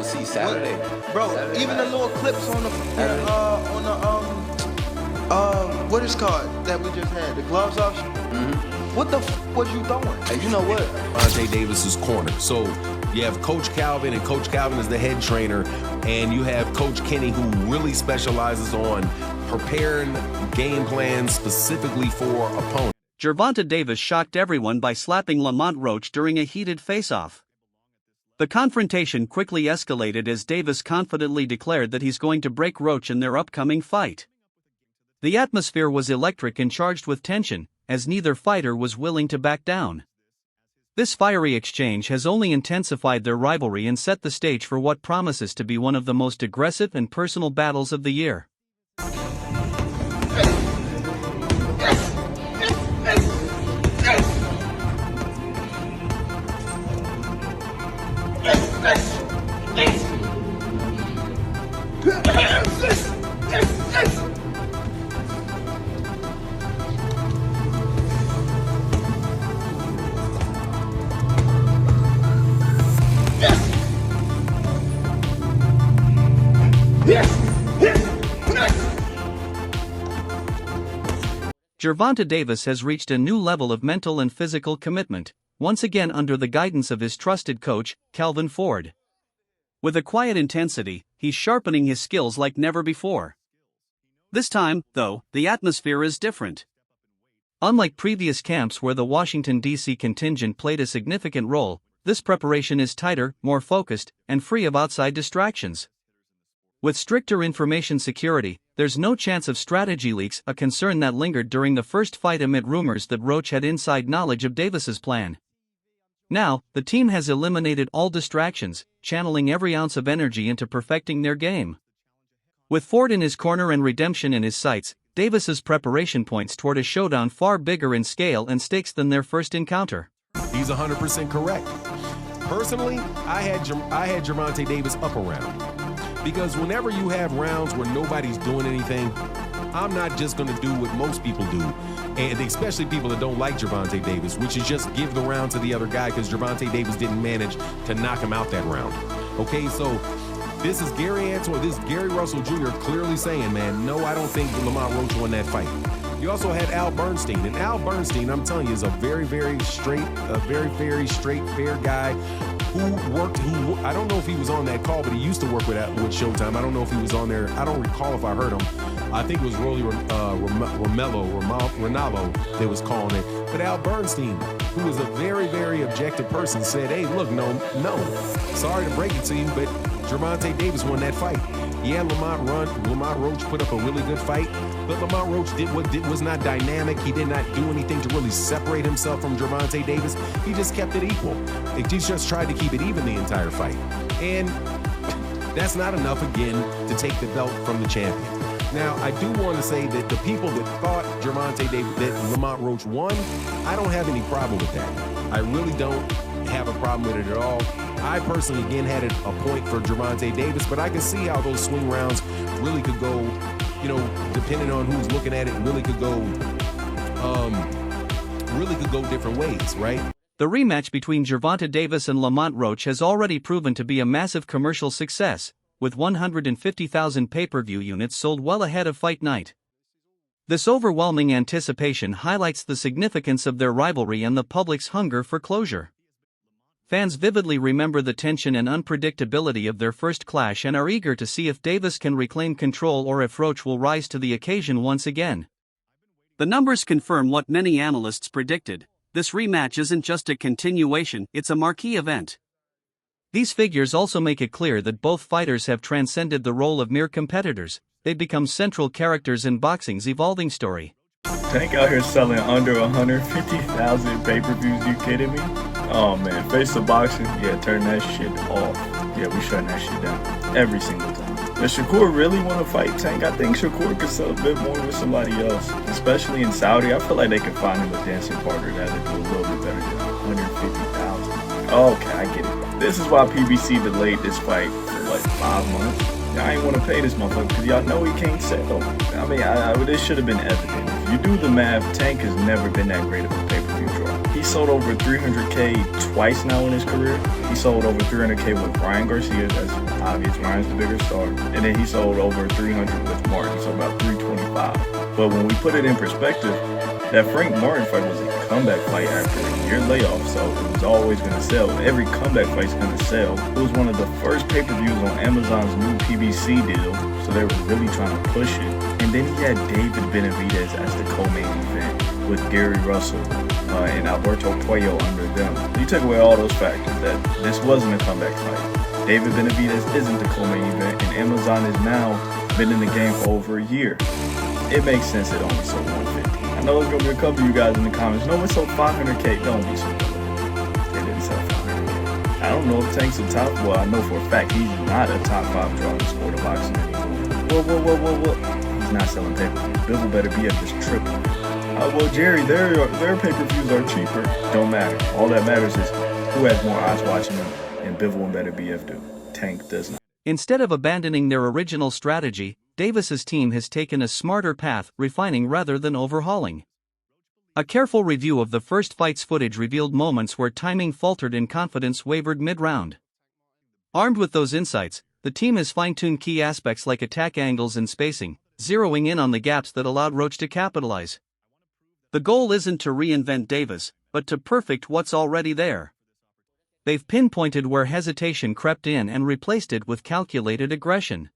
see Saturday. Bro, Saturday even night. the little clips on the what is called that we just had, the gloves off. What the was you throwing? Hey, you know what? Gervonta Davis's corner. So you have Coach Calvin, and Coach Calvin is the head trainer, and you have Coach Kenny, who really specializes on preparing game plans specifically for opponents. Gervonta Davis shocked everyone by slapping Lamont Roach during a heated face-off. The confrontation quickly escalated as Davis confidently declared that he's going to break Roach in their upcoming fight. The atmosphere was electric and charged with tension, as neither fighter was willing to back down. This fiery exchange has only intensified their rivalry and set the stage for what promises to be one of the most aggressive and personal battles of the year. Gervonta Davis has reached a new level of mental and physical commitment, once again under the guidance of his trusted coach, Calvin Ford. With a quiet intensity, he's sharpening his skills like never before. This time, though, the atmosphere is different. Unlike previous camps where the Washington, D.C. contingent played a significant role, this preparation is tighter, more focused, and free of outside distractions. With stricter information security, there's no chance of strategy leaks, a concern that lingered during the first fight amid rumors that Roach had inside knowledge of Davis's plan. Now, the team has eliminated all distractions, channeling every ounce of energy into perfecting their game. With Ford in his corner and redemption in his sights, Davis's preparation points toward a showdown far bigger in scale and stakes than their first encounter. He's 100% correct. Personally, I had Gervonta Davis up a round. Because whenever you have rounds where nobody's doing anything, I'm not just going to do what most people do, and especially people that don't like Gervonta Davis, which is just give the round to the other guy because Gervonta Davis didn't manage to knock him out that round. Okay, so this is Gary Russell Jr. clearly saying, man, no, I don't think Lamont Roach won that fight. You also had Al Bernstein, and Al Bernstein, I'm telling you, is a very, very straight, fair guy who I don't know if he was on that call, but he used to work with Showtime. I don't know if he was on there. I don't recall if I heard him. I think it was Rolly Ronaldo that was calling it. But Al Bernstein, who is a very, very objective person, said, hey, look, no, sorry to break it to you, but Gervonta Davis won that fight. Yeah, Lamont Roach put up a really good fight, but Lamont Roach was not dynamic. He did not do anything to really separate himself from Gervonta Davis. He just kept it equal. He just tried to keep it even the entire fight. And that's not enough, again, to take the belt from the champion. Now, I do want to say that the people that thought that Lamont Roach won, I don't have any problem with that. I really don't have a problem with it at all. I personally, again, had a point for Gervonta Davis, but I can see how those swing rounds really could go, depending on who's looking at it, really could go different ways, right? The rematch between Gervonta Davis and Lamont Roach has already proven to be a massive commercial success, with 150,000 pay-per-view units sold well ahead of fight night. This overwhelming anticipation highlights the significance of their rivalry and the public's hunger for closure. Fans vividly remember the tension and unpredictability of their first clash and are eager to see if Davis can reclaim control or if Roach will rise to the occasion once again. The numbers confirm what many analysts predicted. This rematch isn't just a continuation, it's a marquee event. These figures also make it clear that both fighters have transcended the role of mere competitors. They've become central characters in boxing's evolving story. Tank out here selling under 150,000 pay-per-views, you kidding me? Oh man, Face of Boxing, yeah, turn that shit off. Yeah, we shutting that shit down every single time. Does Shakur really want to fight Tank? I think Shakur could sell a bit more with somebody else, especially in Saudi. I feel like they could find him a dancing partner that'll do a little bit better than 150,000. Okay, I get it. This is why PBC delayed this fight for like 5 months. I ain't want to pay this motherfucker because y'all know he can't sell. I mean, this should have been evident. If you do the math, Tank has never been that great of a pay-per-view pay-per-view draw. He sold over 300K twice now in his career. He sold over 300K with Ryan Garcia, that's obvious, Ryan's the bigger star. And then he sold over 300 with Martin, so about 325. But when we put it in perspective, that Frank Martin fight was a comeback fight after a year layoff, so it was always going to sell. Every comeback fight's going to sell. It was one of the first pay-per-views on Amazon's new PBC deal, so they were really trying to push it. And then he had David Benavidez as the co-main event with Gary Russell and Alberto Puello under them. You take away all those factors, that this wasn't a comeback fight. David Benavidez isn't the co-main event, and Amazon has now been in the game for over a year. It makes sense it only sold 150. I know there's going to be a couple of you guys in the comments. No, it sold 500K. Don't be so good. It didn't sell 500K. I don't know if Tank's a top. Well, I know for a fact he's not a top 5 draw in the sport of boxing anymore. Whoa. He's not selling pay-per-views. Bivol better be at this triple. Well, Jerry, their pay-per-views are cheaper. Don't matter. All that matters is who has more eyes watching them, and Bivol and Better BF do. Tank does not. Instead of abandoning their original strategy, Davis's team has taken a smarter path, refining rather than overhauling. A careful review of the first fight's footage revealed moments where timing faltered and confidence wavered mid-round. Armed with those insights, the team has fine-tuned key aspects like attack angles and spacing, zeroing in on the gaps that allowed Roach to capitalize. The goal isn't to reinvent Davis, but to perfect what's already there. They've pinpointed where hesitation crept in and replaced it with calculated aggression.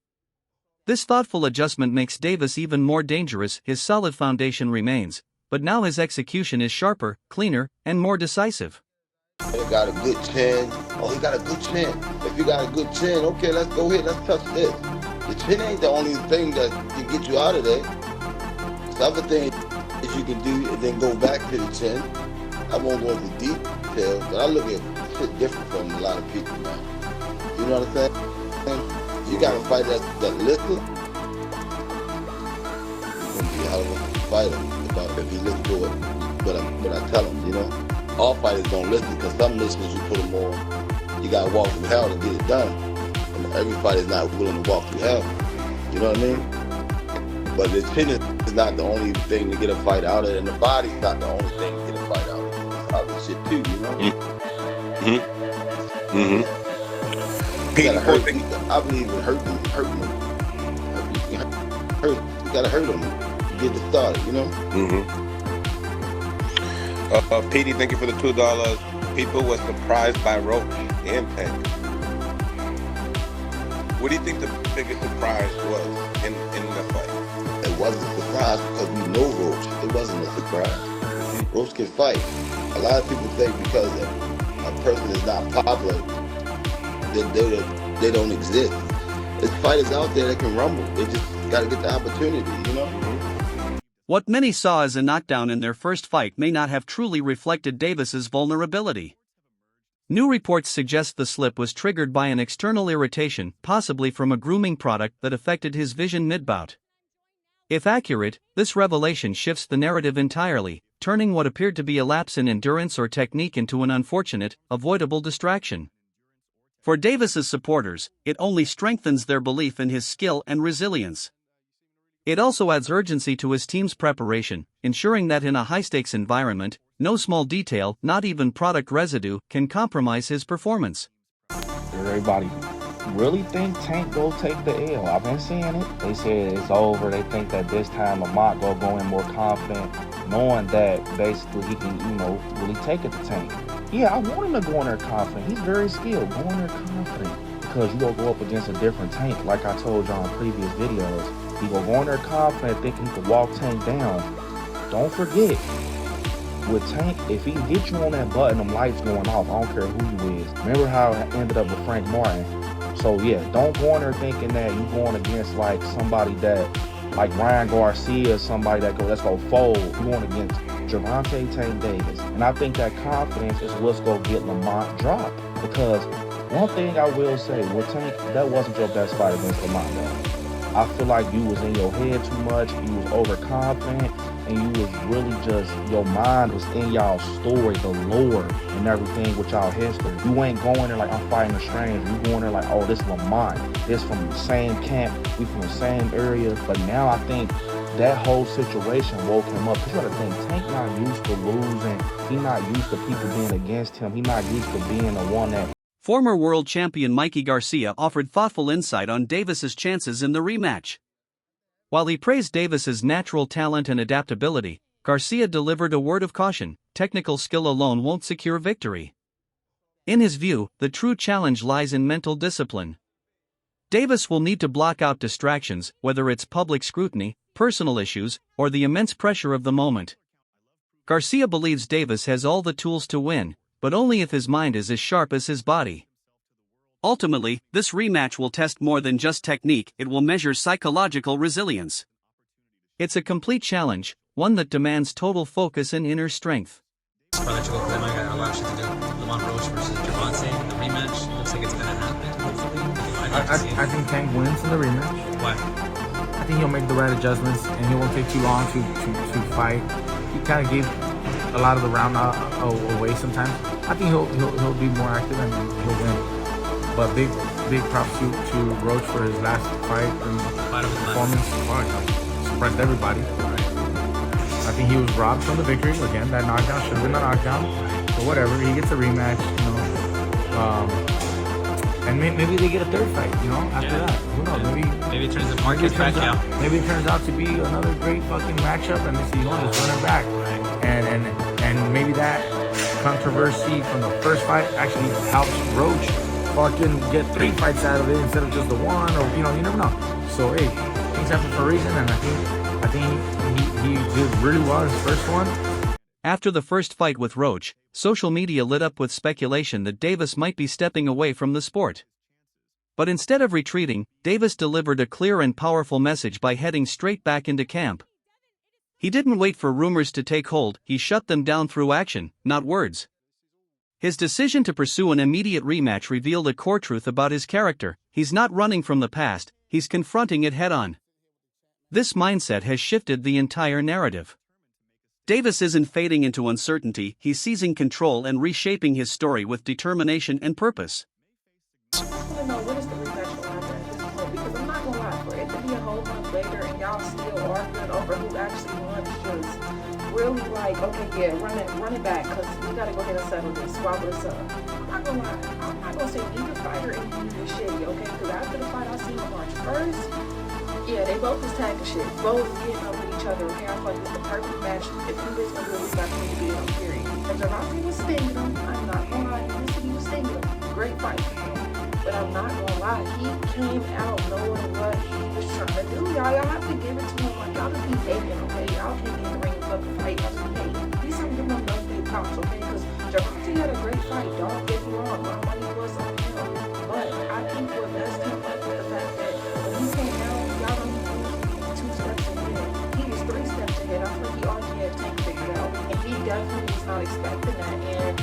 This thoughtful adjustment makes Davis even more dangerous. His solid foundation remains, but now his execution is sharper, cleaner, and more decisive. He got a good chin. Oh, he got a good chin. If you got a good chin, okay, let's go ahead, let's touch this. The chin ain't the only thing that can get you out of there. There's other things that you can do and then go back to the chin. I won't go into details, but I look at shit different from a lot of people now. You know what I'm saying? You got to fight that liquor. He's going to be a hell of a fighter if he listen to it. But I tell him, you know, all fighters don't listen, because some listeners you put them on, you got to walk through hell to get it done. And every fighter's not willing to walk through hell. You know what I mean? But the chin is not the only thing to get a fight out of it, and the body's not the only thing to get a fight out of it. It's other shit too, you know? You gotta hurt them. I believe in hurting them. You gotta hurt them to get it started, you know? Petey, thank you for the $2. People were surprised by Roach and Tank. What do you think the biggest surprise was in the fight? It wasn't a surprise because we know Roach. It wasn't a surprise. Roach can fight. A lot of people think because a person is not popular, they don't exist. There's fighters out there that can rumble. They just gotta get the opportunity, you know? What many saw as a knockdown in their first fight may not have truly reflected Davis's vulnerability. New reports suggest the slip was triggered by an external irritation, possibly from a grooming product that affected his vision mid-bout. If accurate, this revelation shifts the narrative entirely, turning what appeared to be a lapse in endurance or technique into an unfortunate, avoidable distraction. For Davis's supporters, it only strengthens their belief in his skill and resilience. It also adds urgency to his team's preparation, ensuring that in a high-stakes environment, no small detail, not even product residue, can compromise his performance. Everybody really think Tank go take the L. I've been seeing it. They said it's over. They think that this time Lamont go in more confident, knowing that basically he can, really take it to Tank. Yeah, I want him to go in there confident. He's very skilled. Go in there confident. Because you gonna go up against a different Tank, like I told y'all in previous videos. He gonna go in there confident, thinking he can walk Tank down. Don't forget, with Tank, if he get you on that button, them lights going off, I don't care who you is. Remember how it ended up with Frank Martin? So yeah, don't go in there thinking that you going against like somebody that, like Ryan Garcia, somebody that let's go fold. You going against Gervonta Tank Davis. And I think that confidence is what's gonna get Lamont dropped. Because one thing I will say, with Tank, that wasn't your best fight against Lamont, though. I feel like you was in your head too much, you was overconfident, and you was really just, your mind was in y'all story, the lore, and everything with y'all history. You ain't going there like, I'm fighting a stranger. You going there like, oh, this Lamont, this from the same camp, we from the same area. But now I think that whole situation woke him up. You gotta think, Tank not used to losing. He not used to people being against him. He not used to being the one that. Former world champion Mikey Garcia offered thoughtful insight on Davis's chances in the rematch. While he praised Davis's natural talent and adaptability, Garcia delivered a word of caution: technical skill alone won't secure victory. In his view, the true challenge lies in mental discipline. Davis will need to block out distractions, whether it's public scrutiny, personal issues, or the immense pressure of the moment. Garcia believes Davis has all the tools to win, but only if his mind is as sharp as his body. Ultimately, this rematch will test more than just technique, it will measure psychological resilience. It's a complete challenge, one that demands total focus and inner strength. I'll let you go because I know I got a lot of shit to do. Lamont Roach versus Gervonta, the rematch looks like it's gonna happen, hopefully. I think Tank wins in the rematch. Why? I think he'll make the right adjustments and he won't take too long to fight. He kind of gave a lot of the round away sometimes. I think he'll be more active and he'll win. But big props to Roach for his last fight and performance. Surprised everybody. I think he was robbed from the victory. Again, that knockdown should have been a knockdown. But whatever, he gets a rematch, you know. And maybe they get a third fight, you know, after that. Who knows? Maybe it turns the market back out. Maybe it turns out to be another great fucking matchup and they say, you know, just run it back. And maybe that controversy from the first fight actually helps Roach fucking get 3 fights out of it instead of just the one, or you know, you never know. So hey, things happen for a reason, and I think he did really well in his first one. After the first fight with Roach, social media lit up with speculation that Davis might be stepping away from the sport. But instead of retreating, Davis delivered a clear and powerful message by heading straight back into camp. He didn't wait for rumors to take hold, he shut them down through action, not words. His decision to pursue an immediate rematch revealed a core truth about his character: he's not running from the past, he's confronting it head-on. This mindset has shifted the entire narrative. Davis isn't fading into uncertainty, he's seizing control and reshaping his story with determination and purpose. I want to know when is the rematch going to happen at this point, because I'm not going to lie, for it to be a whole month later and y'all still arguing over who actually won is just really like, okay, yeah, run it back, because we got to go ahead and settle this, squabble this up. I'm not going to lie, I'm not going to say neither fighter and you is shitty, okay, because after the fight I seen on March 1st, yeah, they both was tagging shit, both getting up with each other, okay, I thought it was the perfect match. If you was going to do it, we got to be on, period. And Gervonta was stinging him, I'm not going to lie, he was stinging him, great fight. But I'm not gonna lie, he came out knowing what he was trying to do. Y'all have to give it to him. Like, y'all just be hating, okay? Y'all can't get in the ring and fucking fight. Y'all just be hating. He's something to give him big props, okay? Because Gervonta had a great fight. Don't get me wrong, my money was on him. But I think what messed him up was the fact that when he came out, y'all don't even 2 steps ahead. He was 3 steps ahead. I think he already had Tank figured out. And he definitely was not expecting that. And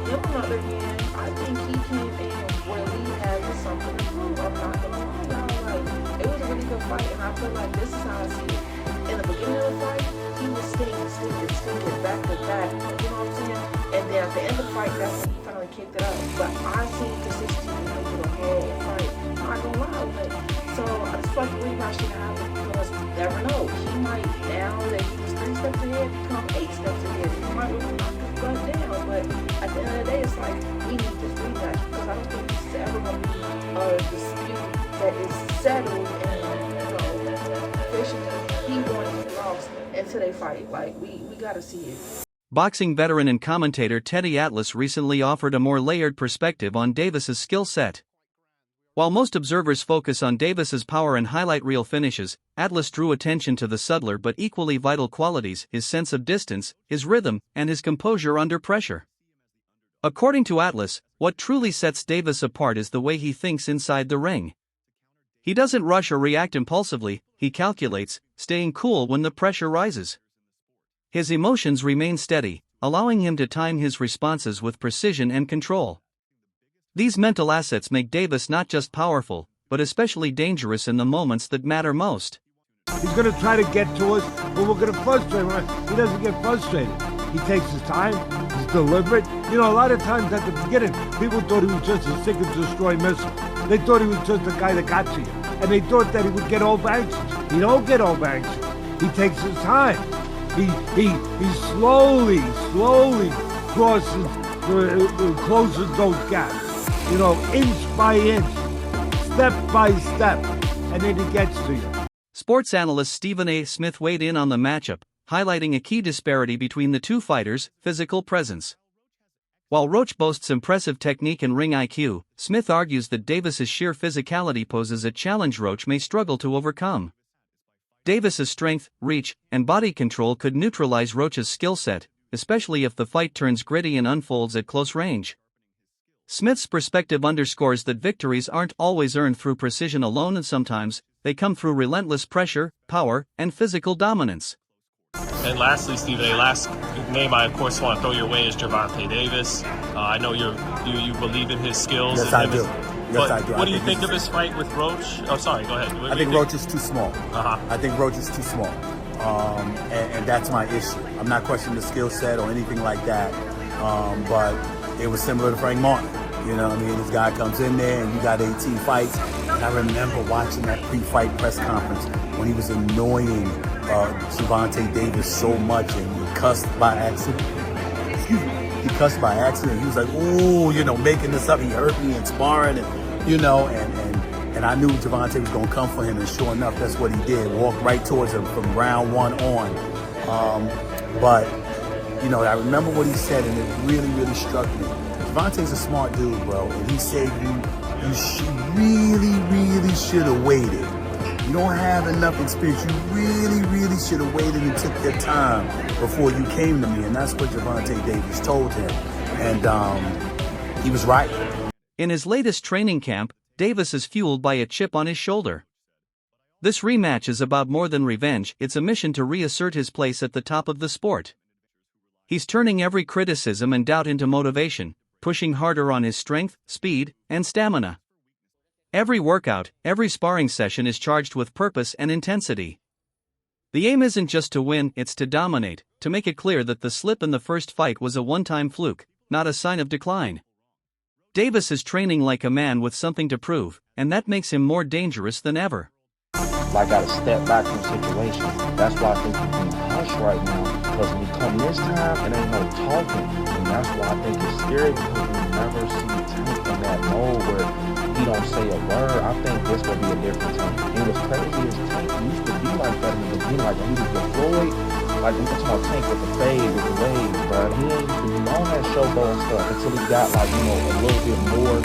him, on the other hand, I think he came in really having something to prove. I'm not gonna lie, y'all. Like, it was a really good fight, and I feel like this is how I see it. In the beginning of the fight, he was stinking back to back. You know what I'm saying? And then at the end of the fight, that's when he finally kicked it up. But I seen consistency through the whole fight. I'm not gonna lie, but so I just feel like the rematch should happen because you never know. He might, now that he was 3 steps ahead, become 8 steps ahead. He might really knock his butt down, but at the end of the day, it's like, we need this rematch because I don't think this is ever going to be a dispute that is settled and, you know, officially he won and he lost until they fight. Like, we got to see it. Boxing veteran and commentator Teddy Atlas recently offered a more layered perspective on Davis's skill set. While most observers focus on Davis's power and highlight reel finishes, Atlas drew attention to the subtler but equally vital qualities: his sense of distance, his rhythm, and his composure under pressure. According to Atlas, what truly sets Davis apart is the way he thinks inside the ring. He doesn't rush or react impulsively, he calculates, staying cool when the pressure rises. His emotions remain steady, allowing him to time his responses with precision and control. These mental assets make Davis not just powerful, but especially dangerous in the moments that matter most. He's going to try to get to us, but we're going to frustrate him. He doesn't get frustrated. He takes his time, he's deliberate. You know, a lot of times at the beginning, people thought he was just a seek and destroy missile. They thought he was just a guy that got to you. And they thought that he would get all anxious. He don't get all anxious. He takes his time. He slowly closes those gaps. You know, inch by inch, step by step, and then he gets to you. Sports analyst Stephen A. Smith weighed in on the matchup, highlighting a key disparity between the two fighters' physical presence. While Roach boasts impressive technique and ring IQ, Smith argues that Davis's sheer physicality poses a challenge Roach may struggle to overcome. Davis's strength, reach, and body control could neutralize Roach's skill set, especially if the fight turns gritty and unfolds at close range. Smith's perspective underscores that victories aren't always earned through precision alone, and sometimes they come through relentless pressure, power, and physical dominance. And lastly, Stephen A., last name I, of course, want to throw your way is Gervonta Davis. I know you believe in his skills. Yes, I do. Yes, I do. What do you think of his fight with Roach? Oh, sorry, go ahead. I think Roach is too small. I think Roach is too small. And that's my issue. I'm not questioning the skill set or anything like that. But it was similar to Frank Martin. You know what I mean? This guy comes in there and you got 18 fights. And I remember watching that pre-fight press conference when he was annoying Gervonta Davis so much and he cussed by accident. Excuse me. He cussed by accident. He was like, ooh, you know, making this up. He hurt me in sparring and, you know, and I knew Gervonta was going to come for him. And sure enough, that's what he did. Walked right towards him from round one on. But, you know, I remember what he said and it really, really struck me. Gervonta's a smart dude, bro. And he said you really should have waited. You don't have enough experience. You really should have waited and took your time before you came to me. And that's what Gervonta Davis told him. And he was right. In his latest training camp, Davis is fueled by a chip on his shoulder. This rematch is about more than revenge, it's a mission to reassert his place at the top of the sport. He's turning every criticism and doubt into motivation, pushing harder on his strength, speed, and stamina. Every workout, every sparring session is charged with purpose and intensity. The aim isn't just to win, it's to dominate, to make it clear that the slip in the first fight was a one-time fluke, not a sign of decline. Davis is training like a man with something to prove, and that makes him more dangerous than ever. I gotta step back from situations. That's why I think he's being hushed right now. Because when he come this time, it ain't no talking. And that's why I think it's scary, because we never see Tank in that mode where he don't say a word. I think this will be a different Tank. And what's crazy is Tank used to be like that in the beginning, like when he was with Floyd. Like I'm talking about Tank with the fade, with the wave, bro. He ain't even on that showboat and stuff until he got like, you know, a little bit more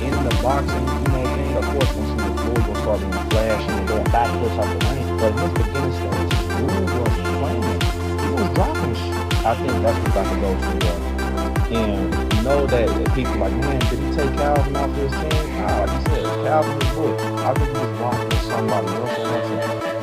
in the boxing, you know what I mean? Of course, once he was Floyd, gonna start being flashing and doing backflips off the ring. But in his beginning stage, his groove wasn't playing. He was dropping shit. I think that's what I can go to. And you know that people like, man, did he take Calvin off his team? Nah, like you said, Calvin was good. I think he was walking with somebody else who wants to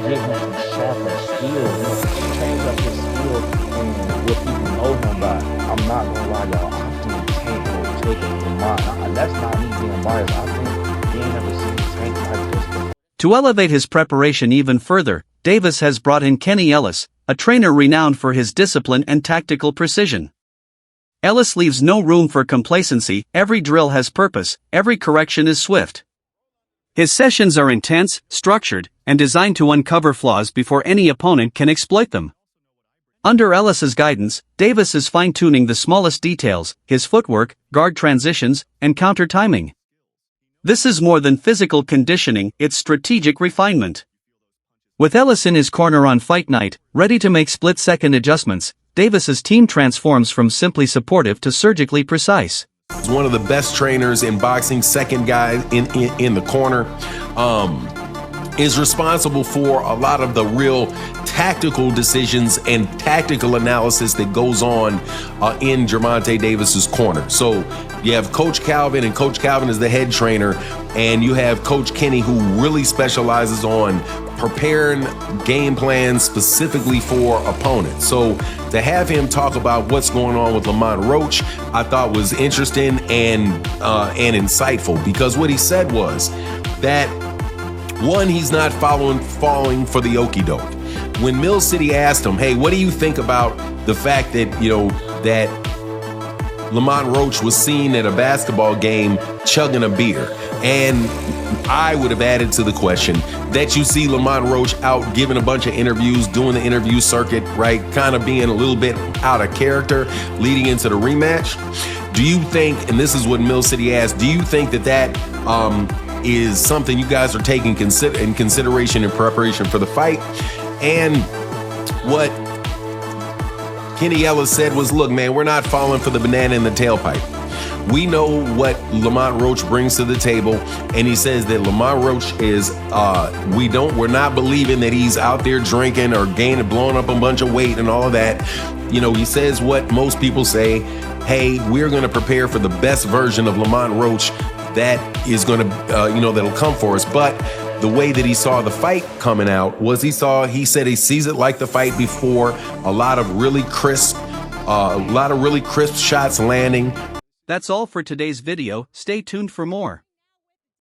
give him some sharper skill, you know, change up his skill and what people know him by. I'm not gonna lie, y'all. I think Tank will take it from mine. That's not me being biased. I think he ain't never seen Tank like this before. To elevate his preparation even further, Davis has brought in Kenny Ellis, a trainer renowned for his discipline and tactical precision. Ellis leaves no room for complacency, every drill has purpose, every correction is swift. His sessions are intense, structured, and designed to uncover flaws before any opponent can exploit them. Under Ellis's guidance, Davis is fine-tuning the smallest details, his footwork, guard transitions, and counter timing. This is more than physical conditioning, it's strategic refinement. With Ellis in his corner on fight night, ready to make split-second adjustments, Davis's team transforms from simply supportive to surgically precise. He's one of the best trainers in boxing, second guy in the corner. Is responsible for a lot of the real tactical decisions and tactical analysis that goes on in Gervonta Davis's corner. So you have Coach Calvin, and Coach Calvin is the head trainer, and you have Coach Kenny, who really specializes on preparing game plans specifically for opponents. So to have him talk about what's going on with Lamont Roach, I thought was interesting and insightful, because what he said was that, one, he's not falling for the okie doke. When Mill City asked him, hey, what do you think about the fact that, you know, that Lamont Roach was seen at a basketball game chugging a beer? And I would have added to the question that you see Lamont Roach out giving a bunch of interviews, doing the interview circuit, right? Kind of being a little bit out of character leading into the rematch. Do you think, and this is what Mill City asked, do you think that is something you guys are taking in consideration in preparation for the fight? And what Kenny Ellis said was, look, man, we're not falling for the banana in the tailpipe. We know what Lamont Roach brings to the table, and he says that Lamont Roach is, we're not believing that he's out there drinking or blowing up a bunch of weight and all of that. You know, he says what most people say, hey, we're going to prepare for the best version of Lamont Roach that is going to, that'll come for us. But the way that he saw the fight coming out was he said he sees it like the fight before, a lot of really crisp shots landing. That's all for today's video. Stay tuned for more.